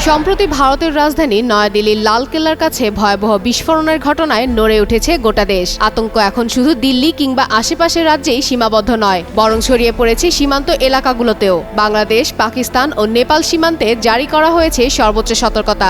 সম্প্রতি ভারতের রাজধানী নয়াদিল্লির লালকেল্লার কাছে ভয়াবহ বিস্ফোরণের ঘটনায় নড়ে উঠেছে গোটা দেশ। আতঙ্ক এখন শুধু দিল্লি কিংবা আশেপাশের রাজ্যেই সীমাবদ্ধ নয়, বরং ছড়িয়ে পড়েছে সীমান্ত এলাকাগুলোতেও। বাংলাদেশ, পাকিস্তান ও নেপাল সীমান্তে জারি করা হয়েছে সর্বোচ্চ সতর্কতা।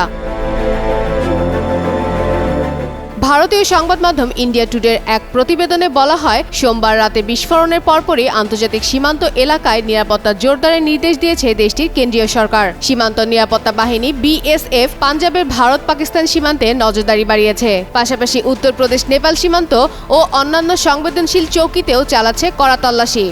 ভারতীয় সংবাদ মাধ্যম ইন্ডিয়া টুডের এক প্রতিবেদনে বলা হয়, সোমবার রাতে বিস্ফোরণের পরপরই আন্তর্জাতিক সীমান্ত এলাকায় নিরাপত্তা জোরদারের নির্দেশ দিয়েছে দেশটির কেন্দ্রীয় সরকার। সীমান্ত নিরাপত্তা বাহিনী বিএসএফ পাঞ্জাবের ভারত পাকিস্তান সীমান্তে নজরদারি বাড়িয়েছে। পাশাপাশি উত্তরপ্রদেশ নেপাল সীমান্ত ও অন্যান্য সংবেদনশীল চৌকিতেও চালাচ্ছে কড়া তল্লাশি।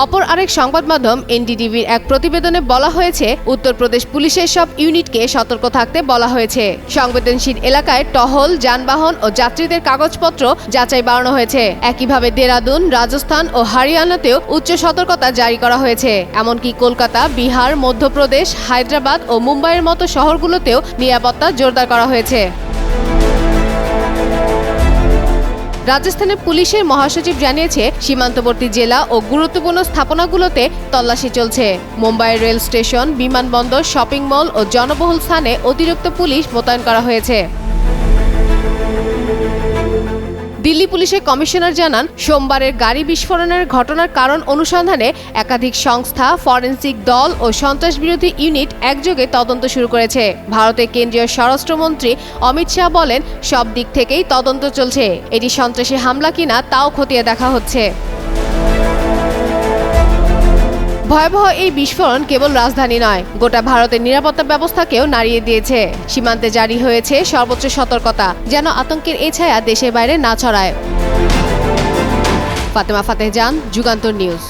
অপর আরেক সংবাদ মাধ্যম এনডিটিভির এক প্রতিবেদনে বলা হয়েছে, উত্তরপ্রদেশ পুলিশের সব ইউনিটকে সতর্ক থাকতে বলা হয়েছে। সংবেদনশীল এলাকায় টহল, যানবাহন ও যাত্রীদের কাগজপত্র যাচাই বাড়ানো হয়েছে। একইভাবে দেরাদুন, রাজস্থান ও হরিয়ানাতেও উচ্চ সতর্কতা জারি করা হয়েছে। এমনকি কলকাতা, বিহার, মধ্যপ্রদেশ, হায়দ্রাবাদ ও মুম্বাইয়ের মতো শহরগুলোতেও নিরাপত্তা জোরদার করা হয়েছে। রাজস্থানের পুলিশের মহাসচিব জানিয়েছে, সীমান্তবর্তী জেলা ও গুরুত্বপূর্ণ স্থাপনাগুলোতে তল্লাশি চলছে। মুম্বাইয়ের রেল স্টেশন, বিমানবন্দর, শপিং মল ও জনবহুল স্থানে অতিরিক্ত পুলিশ মোতায়েন করা হয়েছে। দিল্লি পুলিশের কমিশনার জানান, সোমবারের গাড়ি বিস্ফোরণের ঘটনার কারণ অনুসন্ধানে একাধিক সংস্থা, ফরেনসিক দল ও সন্ত্রাসবিরোধী ইউনিট একযোগে তদন্ত শুরু করেছে। ভারতের কেন্দ্রীয় স্বরাষ্ট্রমন্ত্রী অমিত শাহ বলেন, সব দিক থেকেই তদন্ত চলছে। এটি সন্ত্রাসী হামলা কিনা তাও খতিয়ে দেখা হচ্ছে। ভয়াবহ এই বিস্ফোরণ কেবল রাজধানী নয়, গোটা ভারতের নিরাপত্তা ব্যবস্থাকেও নাড়িয়ে দিয়েছে। সীমান্তে জারি হয়েছে সর্বোচ্চ সতর্কতা, যেন আতঙ্কের এই ছায়া দেশের বাইরে না ছড়ায়। ফাতেমা ফাতেহ জান, যুগান্তর নিউজ।